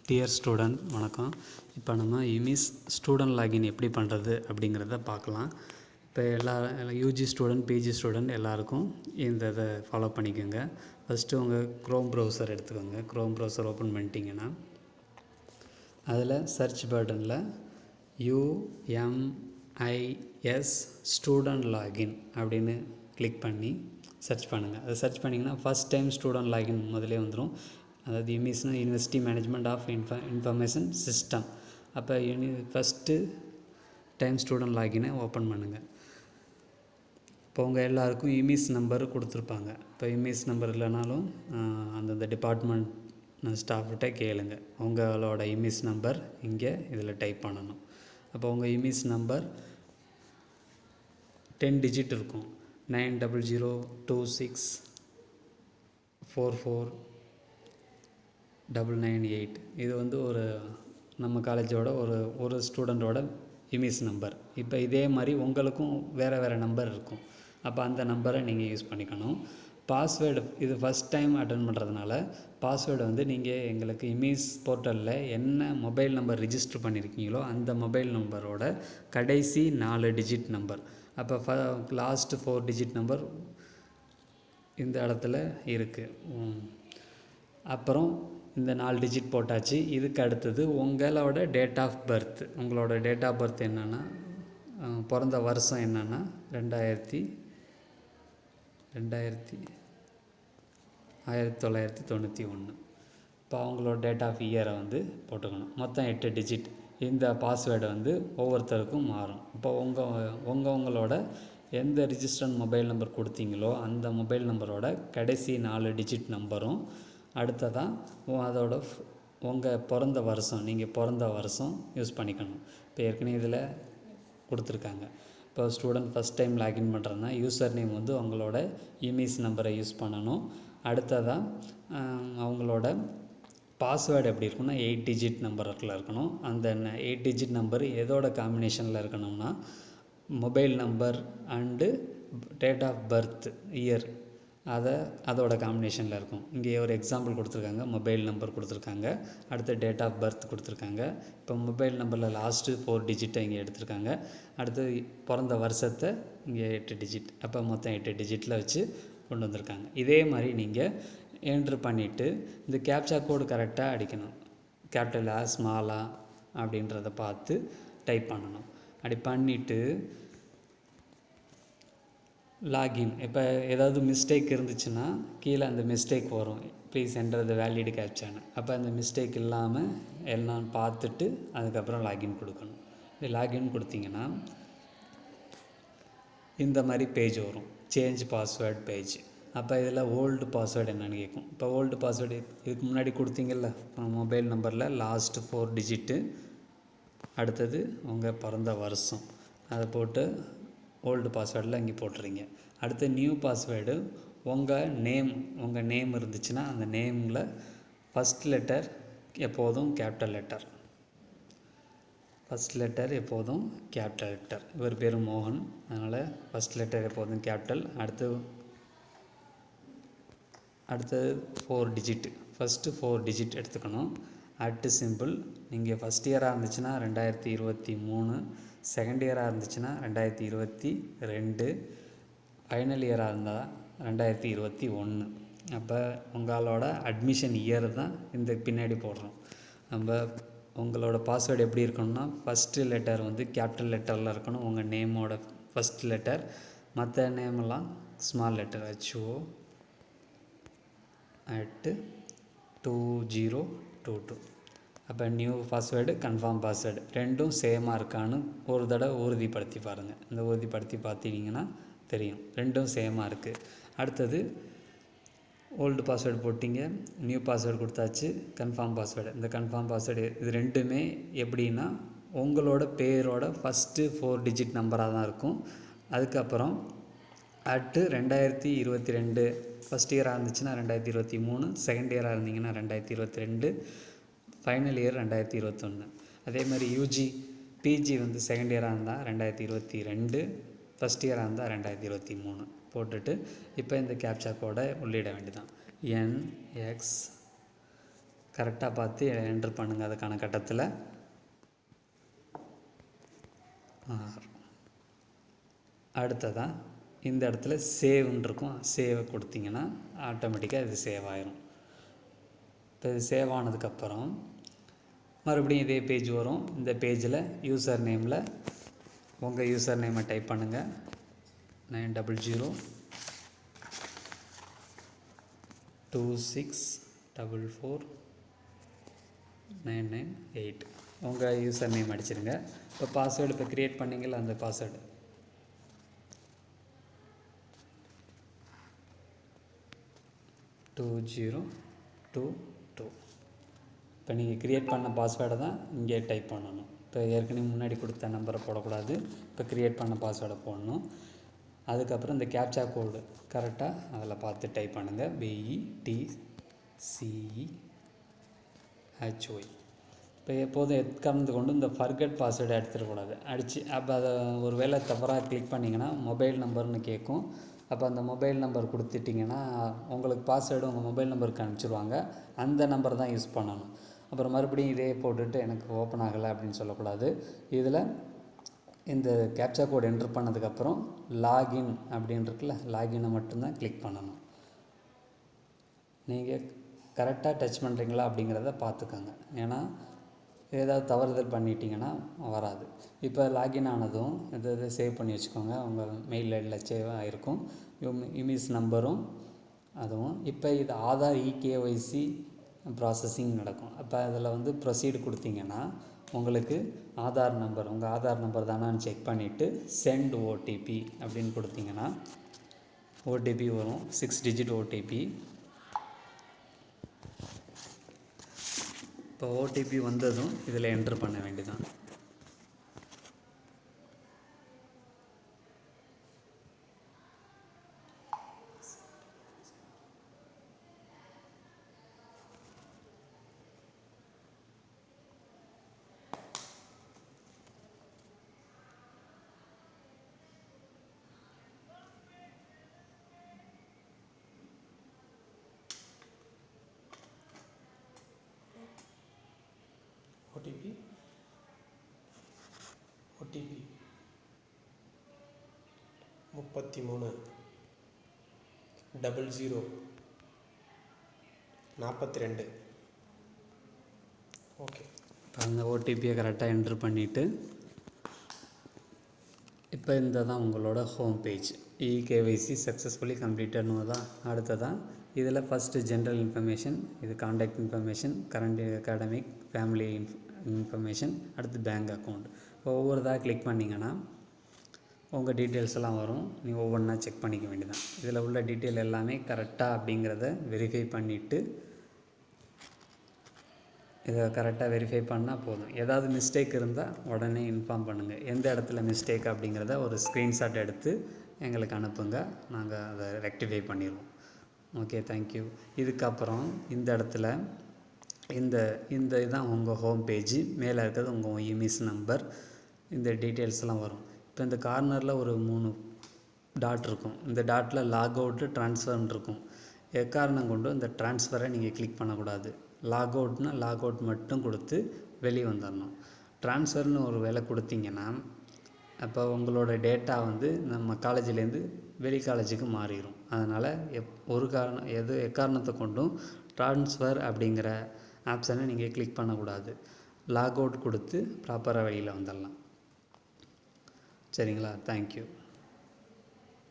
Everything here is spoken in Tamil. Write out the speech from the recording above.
டியர் ஸ்டூடெண்ட் வணக்கம். இப்போ நம்ம யுமிஸ் ஸ்டூடெண்ட் லாகின் எப்படி பண்ணுறது அப்படிங்கிறத பார்க்கலாம். இப்போ எல்லா யூஜி ஸ்டூடெண்ட், பிஜி ஸ்டூடெண்ட் எல்லாருக்கும் இந்த இதை ஃபாலோ பண்ணிக்கோங்க. ஃபஸ்ட்டு உங்கள் க்ரோம் ப்ரௌசர் எடுத்துக்கோங்க. க்ரோம் ப்ரௌசர் ஓப்பன் பண்ணிட்டீங்கன்னா அதில் சர்ச் பட்டனில் UMIS ஸ்டூடெண்ட் லாகின் அப்படின்னு கிளிக் பண்ணி சர்ச் பண்ணுங்கள். அதை சர்ச் பண்ணிங்கன்னா ஃபஸ்ட் டைம் ஸ்டூடெண்ட் லாகின் முதலே வந்துடும். அதாவது யுமிஸ்னால் university management of information system. அப்போ ஃபஸ்ட்டு டைம் ஸ்டூடெண்ட் லாகினை ஓப்பன் பண்ணுங்கள். இப்போ உங்கள் எல்லாருக்கும் யுமிஸ் நம்பர் கொடுத்துருப்பாங்க. இப்போ யுமிஸ் நம்பர் இல்லைனாலும் அந்தந்த டிபார்ட்மெண்ட் ஸ்டாஃப்கிட்ட கேளுங்க. உங்களோட யுமிஸ் நம்பர் இங்கே இதில் டைப் பண்ணணும். அப்போ உங்கள் யுமிஸ் நம்பர் 10 டிஜிட் இருக்கும். 9026244998. இது வந்து நம்ம காலேஜோட ஒரு ஸ்டூடெண்ட்டோட யுமிஸ் நம்பர். இப்போ இதே மாதிரி உங்களுக்கும் வேறு நம்பர் இருக்கும். அப்போ அந்த நம்பரை நீங்கள் யூஸ் பண்ணிக்கணும். பாஸ்வேர்டு இது ஃபஸ்ட் டைம் அட்டன் பண்ணுறதுனால பாஸ்வேர்டு வந்து நீங்கள் எங்களுக்கு யுமிஸ் போர்ட்டலில் என்ன மொபைல் நம்பர் ரிஜிஸ்டர் பண்ணியிருக்கீங்களோ அந்த மொபைல் நம்பரோட கடைசி 4 டிஜிட் நம்பர். அப்போ லாஸ்ட்டு 4 டிஜிட் நம்பர் இந்த இடத்துல இருக்குது. அப்புறம் இந்த 4 டிஜிட் போட்டாச்சு. இதுக்கு அடுத்தது உங்களோட டேட் ஆஃப் பர்த். உங்களோட டேட் ஆஃப் பர்த் என்னென்னா, பிறந்த வருஷம் என்னென்னா 1991. இப்போ அவங்களோட டேட் ஆஃப் இயரை வந்து போட்டுக்கணும். மொத்தம் 8 டிஜிட். இந்த பாஸ்வேர்டை வந்து ஒவ்வொருத்தருக்கும் மாறும். இப்போ உங்களோட எந்த ரிஜிஸ்டர்ட் மொபைல் நம்பர் கொடுத்தீங்களோ அந்த மொபைல் நம்பரோட கடைசி 4 டிஜிட் நம்பரும் அடுத்ததாக அதோட உங்கள் பிறந்த வருஷம், நீங்கள் பிறந்த வருஷம் யூஸ் பண்ணிக்கணும். இப்போ ஏற்கனவே இதில் கொடுத்துருக்காங்க. இப்போ ஸ்டூடெண்ட் ஃபஸ்ட் டைம் லாகின் பண்ணுறதுனா யூசர் நேம் வந்து அவங்களோட யுமிஸ் நம்பரை யூஸ் பண்ணணும். அடுத்ததாக அவங்களோட பாஸ்வேர்டு எப்படி இருக்குன்னா 8 டிஜிட் நம்பரில் இருக்கணும். அந்த 8 டிஜிட் நம்பர் எதோட காம்பினேஷனில் இருக்கணும்னா mobile number and date of birth year அதோட காம்பினேஷனில் இருக்கும். இங்கே ஒரு எக்ஸாம்பிள் கொடுத்துருக்காங்க. மொபைல் நம்பர் கொடுத்துருக்காங்க, அடுத்து டேட் ஆஃப் பர்த் கொடுத்துருக்காங்க. இப்போ மொபைல் நம்பரில் லாஸ்ட்டு 4 டிஜிட்டை இங்கே எடுத்திருக்காங்க. அடுத்து பிறந்த வருஷத்தை இங்கே 8 டிஜிட். அப்போ மொத்தம் 8 டிஜிட்டில் வச்சு கொண்டு வந்திருக்காங்க. இதே மாதிரி நீங்கள் என்ட்ரு பண்ணிவிட்டு இந்த கேப்சா கோடு கரெக்டாக அடிக்கணும். கேபிட்டலா ஸ்மாலா அப்படின்றத பார்த்து டைப் பண்ணணும். அப்படி பண்ணிவிட்டு லாகின். இப்போ ஏதாவது மிஸ்டேக் இருந்துச்சுன்னா கீழே அந்த மிஸ்டேக் வரும், ப்ளீஸ் என்டர் த வேலிட் கேப்சான்னு. அப்போ அந்த மிஸ்டேக் இல்லாமல் எல்லாம் பார்த்துட்டு அதுக்கப்புறம் லாகின் கொடுக்கணும். இது லாகின் கொடுத்தீங்கன்னா இந்த மாதிரி பேஜ் வரும், சேஞ்ச் பாஸ்வேர்ட் பேஜ். அப்போ இதில் ஓல்டு பாஸ்வேர்டு என்னென்னு கேட்கும். இப்போ ஓல்டு பாஸ்வேர்டு இதுக்கு முன்னாடி கொடுத்தீங்கல்ல மொபைல் நம்பரில் லாஸ்ட்டு 4 டிஜிட்டு, அடுத்தது உங்கள் பிறந்த வருஷம், அதை போட்டு ஓல்டு பாஸ்வேர்டில் இங்கே போட்டுறீங்க. அடுத்து நியூ பாஸ்வேர்டு உங்கள் நேம் இருந்துச்சுன்னா அந்த நேமில் ஃபஸ்ட் லெட்டர் எப்போதும் கேபிட்டல் லெட்டர். ஃபஸ்ட் லெட்டர் எப்போதும் கேபிட்டல் லெட்டர். இவர் பேர் மோகன், அதனால் ஃபஸ்ட் லெட்டர் எப்போதும் கேபிட்டல். அடுத்தது 4 டிஜிட். ஃபஸ்ட்டு 4 டிஜிட் எடுத்துக்கணும். At simple. நீங்கள் ஃபஸ்ட் இயராக இருந்துச்சுன்னா 2023, செகண்ட் இயராக இருந்துச்சுன்னா 2022, ஃபைனல் இயராக இருந்தால் 2021. அப்போ உங்களோட அட்மிஷன் இயர் தான் இந்த பின்னாடி போடுறோம். உங்களோட பாஸ்வேர்டு எப்படி இருக்கணும்னா ஃபஸ்ட்டு லெட்டர் வந்து கேபிட்டல் லெட்டரில் இருக்கணும். உங்கள் நேமோட ஃபஸ்ட் லெட்டர், மற்ற நேமெல்லாம் ஸ்மால் லெட்டர் HO@2022. அப்போ நியூ பாஸ்வேர்டு, கன்ஃபார்ம் பாஸ்வேர்டு ரெண்டும் சேமாக இருக்கான்னு ஒரு தடவை உறுதிப்படுத்தி பாருங்கள். இந்த உறுதிப்படுத்தி பார்த்திங்கன்னா தெரியும் ரெண்டும் சேமாக இருக்குது. அடுத்தது ஓல்டு பாஸ்வேர்டு போட்டிங்க, நியூ பாஸ்வேர்டு கொடுத்தாச்சு, கன்ஃபார்ம் பாஸ்வேர்டு. இந்த கன்ஃபார்ம் பாஸ்வேர்டு இது ரெண்டுமே எப்படின்னா உங்களோட பேரோட ஃபஸ்ட்டு 4 டிஜிட் நம்பராக தான் இருக்கும். அதுக்கப்புறம் @2022, ஃபஸ்ட் இயராக இருந்துச்சுன்னா 2023, செகண்ட் இயராக இருந்தீங்கன்னா 2022, ஃபைனல் இயர் 2021. அதே மாதிரி யூஜி பிஜி வந்து செகண்ட் இயராக இருந்தால் 2022, ஃபஸ்ட் இயராக இருந்தால் 2023 போட்டுட்டு இப்போ இந்த கேப்சா கோடை உள்ளிட வேண்டியதான். NX கரெக்டாக பார்த்து என்ட்ரு பண்ணுங்கள். அதுக்கான கட்டத்தில் அடுத்ததாக இந்த இடத்துல சேவ்னு இருக்கும். சேவை கொடுத்தீங்கன்னா ஆட்டோமேட்டிக்காக இது சேவ் ஆயிரும். இப்போ இது சேவ் ஆனதுக்கப்புறம் மறுபடியும் இதே பேஜ் வரும். இந்த பேஜில் யூசர் நேமில் உங்கள் யூசர் நேமை டைப் பண்ணுங்கள். 900026449998 உங்கள் யூசர் நேம் அடிச்சிருங்க. இப்போ பாஸ்வேர்டு இப்போ க்ரியேட் பண்ணிங்களா, அந்த பாஸ்வேர்டு 2022. இப்போ நீங்கள் க்ரியேட் பண்ண பாஸ்வேர்டை தான் இங்கே டைப் பண்ணணும். இப்போ ஏற்கனவே முன்னாடி கொடுத்த நம்பரை போடக்கூடாது. இப்போ க்ரியேட் பண்ண பாஸ்வேர்டை போடணும். அதுக்கப்புறம் இந்த கேப்சா கோடு கரெக்டாக அதில் பார்த்து டைப் பண்ணுங்கள். BETCEHY. இப்போ எப்போதும் எக்காரணத்து கொண்டு இந்த ஃபர்கெட் பாஸ்வேர்டை எடுத்துடக்கூடாது. அப்போ அதை ஒரு வேளை தவறாக கிளிக் பண்ணிங்கன்னா மொபைல் நம்பர்னு கேட்கும். அப்போ அந்த மொபைல் நம்பர் கொடுத்துட்டிங்கன்னா உங்களுக்கு பாஸ்வேர்டு உங்கள் மொபைல் நம்பருக்கு அனுப்பிச்சிடுவாங்க. அந்த நம்பர் தான் யூஸ் பண்ணணும். அப்புறம் மறுபடியும் இதே போட்டுட்டு எனக்கு ஓப்பன் ஆகலை அப்படின்னு சொல்லக்கூடாது. இதில் இந்த கேப்சா கோட் என்ட்ரு பண்ணதுக்கப்புறம் லாகின் அப்படின்னு இருக்குல்ல, லாகினை மட்டும்தான் கிளிக் பண்ணணும். நீங்கள் கரெக்டாக டச் பண்ணுறீங்களா அப்படிங்கிறத பார்த்துக்கோங்க. ஏன்னா ஏதாவது தவறுதல் பண்ணிட்டீங்கன்னா வராது. இப்போ லாகின் ஆனதும் இதை சேவ் பண்ணி வச்சுக்கோங்க. உங்கள் மெயில் ஐடியில் சேவ் ஆகிருக்கும். இமேஜ் நம்பரும் அதுவும். இப்போ இது ஆதார் EKYC ப்ராசஸிங் நடக்கும். அப்போ அதில் ப்ரொசீடு கொடுத்தீங்கன்னா உங்களுக்கு ஆதார் நம்பர் உங்கள் ஆதார் நம்பர் தானான்னு செக் பண்ணிவிட்டு சென்ட் OTP அப்படின்னு கொடுத்தீங்கன்னா OTP வரும். 6 டிஜிட் OTP. இப்போ OTP வந்ததும் இதில் என்ட்ரு பண்ண வேண்டியதான். OTP 33 00 42. ஓகே. இப்போ அந்த OTPயை கரெக்டாக என்ட்ரு பண்ணிவிட்டு இப்போ இந்த தான் உங்களோட ஹோம் பேஜ். EKYC சக்ஸஸ்ஃபுல்லி கம்ப்ளீட்டட்னு தான். அடுத்ததான் இதில் ஃபஸ்ட்டு ஜென்ரல் இன்ஃபர்மேஷன், இது contact information, current academic, family information, அடுத்து பேங்க் அக்கௌண்ட். இப்போ ஒவ்வொருதாக கிளிக் பண்ணிங்கன்னா உங்கள் டீட்டெயில்ஸ் எல்லாம் வரும். நீங்கள் ஒவ்வொன்றா செக் பண்ணிக்க வேண்டியதான். இதில் உள்ள டீட்டெயில் எல்லாமே கரெக்டாக அப்படிங்கிறத வெரிஃபை பண்ணிவிட்டு இதை கரெக்டாக வெரிஃபை பண்ணால் போதும். ஏதாவது மிஸ்டேக் இருந்தால் உடனே இன்ஃபார்ம் பண்ணுங்கள். எந்த இடத்துல மிஸ்டேக் அப்படிங்கிறத ஒரு ஸ்க்ரீன்ஷாட் எடுத்து எங்களுக்கு அனுப்புங்க. நாங்கள் அதை ரெக்டிஃபை பண்ணிடுவோம். Okay, thank you. இதுக்கப்புறம் இந்த இடத்துல இந்த இதுதான் உங்கள் ஹோம் பேஜ். மேலே இருக்கிறது உங்கள் இமெயில் நம்பர், இந்த டீட்டெயில்ஸ்லாம் வரும். இப்போ இந்த கார்னரில் ஒரு 3 டாட் இருக்கும். இந்த டாட்டில் லாக் அவுட்டு ட்ரான்ஸ்ஃபர்னு இருக்கும். எக்காரணம் கொண்டு இந்த ட்ரான்ஸ்ஃபரை நீங்கள் கிளிக் பண்ணக்கூடாது. லாக் அவுட்னா லாக் அவுட் மட்டும் கொடுத்து வெளியே வந்துடணும். ட்ரான்ஸ்ஃபர்னு ஒரு வேலை கொடுத்தீங்கன்னா அப்போ உங்களோட டேட்டா நம்ம காலேஜிலேருந்து வெளி காலேஜுக்கு மாறிடும். அதனால் எக்காரணத்தை கொண்டும் ட்ரான்ஸ்ஃபர் அப்படிங்கிற ஆப்ஷனை நீங்கள் கிளிக் பண்ணக்கூடாது. லாக் அவுட் கொடுத்து ப்ராப்பராக வெளியில் வந்துடலாம். சரிங்களா? தேங்க்யூ.